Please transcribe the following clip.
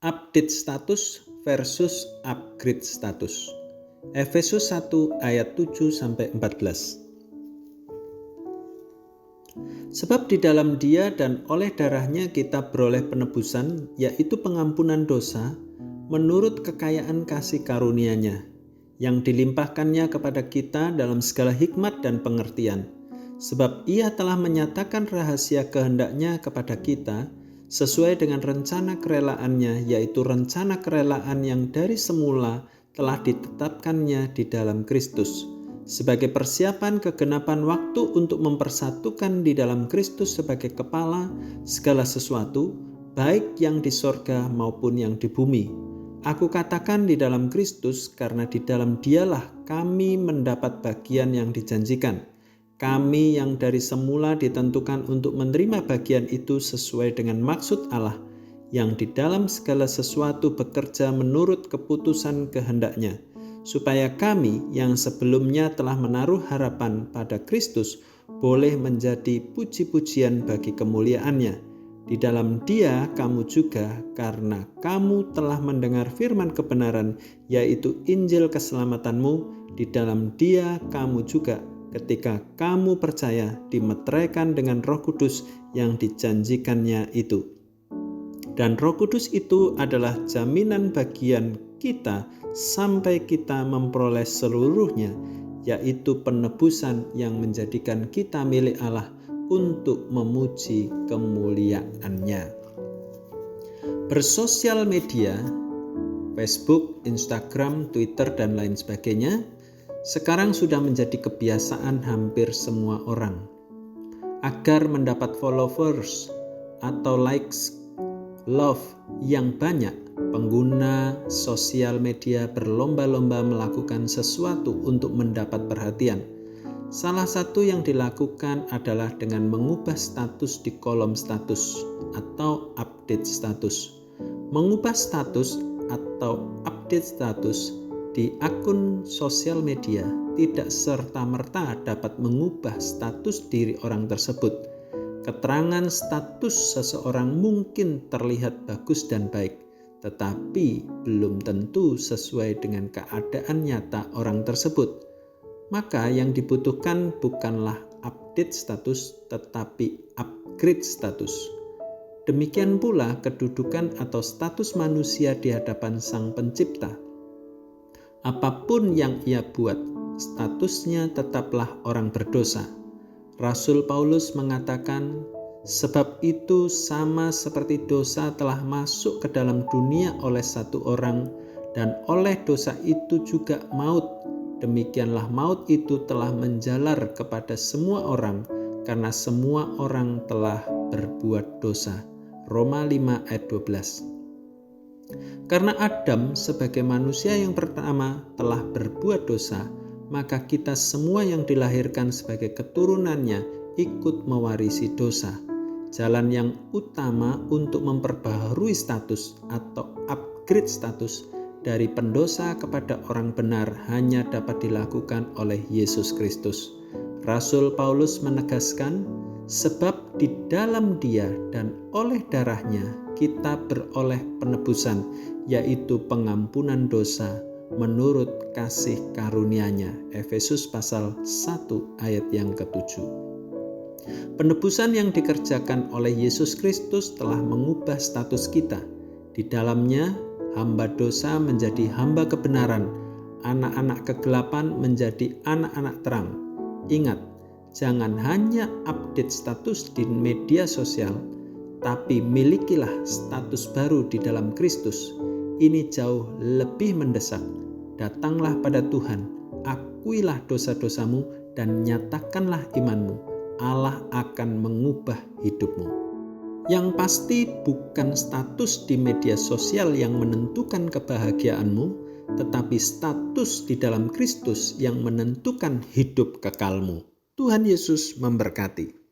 Update status versus upgrade status. Efesus 1 ayat 7-14. Sebab di dalam Dia dan oleh darahnya kita beroleh penebusan, yaitu pengampunan dosa, menurut kekayaan kasih karunia-Nya, yang dilimpahkannya kepada kita dalam segala hikmat dan pengertian. Sebab Ia telah menyatakan rahasia kehendak-Nya kepada kita, sesuai dengan rencana kerelaan-Nya, yaitu rencana kerelaan yang dari semula telah ditetapkannya di dalam Kristus, sebagai persiapan kegenapan waktu untuk mempersatukan di dalam Kristus sebagai kepala segala sesuatu, baik yang di sorga maupun yang di bumi. Aku katakan di dalam Kristus, karena di dalam Dialah kami mendapat bagian yang dijanjikan. Kami yang dari semula ditentukan untuk menerima bagian itu sesuai dengan maksud Allah, yang di dalam segala sesuatu bekerja menurut keputusan kehendak-Nya, supaya kami yang sebelumnya telah menaruh harapan pada Kristus boleh menjadi puji-pujian bagi kemuliaan-Nya. Di dalam Dia kamu juga, karena kamu telah mendengar firman kebenaran, yaitu Injil keselamatanmu, di dalam Dia kamu juga, ketika kamu percaya, dimeteraikan dengan Roh Kudus yang dijanjikannya itu. Dan Roh Kudus itu adalah jaminan bagian kita sampai kita memperoleh seluruhnya, yaitu penebusan yang menjadikan kita milik Allah untuk memuji kemuliaan-Nya. Bersosial media, Facebook, Instagram, Twitter, dan lain sebagainya, sekarang sudah menjadi kebiasaan hampir semua orang. Agar mendapat followers atau likes, love yang banyak, pengguna sosial media berlomba-lomba melakukan sesuatu untuk mendapat perhatian. Salah satu yang dilakukan adalah dengan mengubah status di kolom status atau update status. Mengubah status atau update status di akun sosial media tidak serta-merta dapat mengubah status diri orang tersebut. Keterangan status seseorang mungkin terlihat bagus dan baik, tetapi belum tentu sesuai dengan keadaan nyata orang tersebut. Maka yang dibutuhkan bukanlah update status, tetapi upgrade status. Demikian pula kedudukan atau status manusia di hadapan Sang Pencipta. Apapun yang ia buat, statusnya tetaplah orang berdosa. Rasul Paulus mengatakan, sebab itu sama seperti dosa telah masuk ke dalam dunia oleh satu orang, dan oleh dosa itu juga maut. Demikianlah maut itu telah menjalar kepada semua orang, karena semua orang telah berbuat dosa. Roma 5 ayat 12. Karena Adam sebagai manusia yang pertama telah berbuat dosa, maka kita semua yang dilahirkan sebagai keturunannya ikut mewarisi dosa. Jalan yang utama untuk memperbaharui status atau upgrade status dari pendosa kepada orang benar hanya dapat dilakukan oleh Yesus Kristus. Rasul Paulus menegaskan, sebab di dalam Dia dan oleh darahnya kita beroleh penebusan, yaitu pengampunan dosa menurut kasih karunia-Nya. Efesus pasal 1 ayat yang ke-7. Penebusan yang dikerjakan oleh Yesus Kristus telah mengubah status kita. Di dalamnya, hamba dosa menjadi hamba kebenaran, anak-anak kegelapan menjadi anak-anak terang. Ingat, jangan hanya update status di media sosial, tapi milikilah status baru di dalam Kristus. Ini jauh lebih mendesak. Datanglah pada Tuhan, akuilah dosa-dosamu, dan nyatakanlah imanmu. Allah akan mengubah hidupmu. Yang pasti bukan status di media sosial yang menentukan kebahagiaanmu, tetapi status di dalam Kristus yang menentukan hidup kekalmu. Tuhan Yesus memberkati.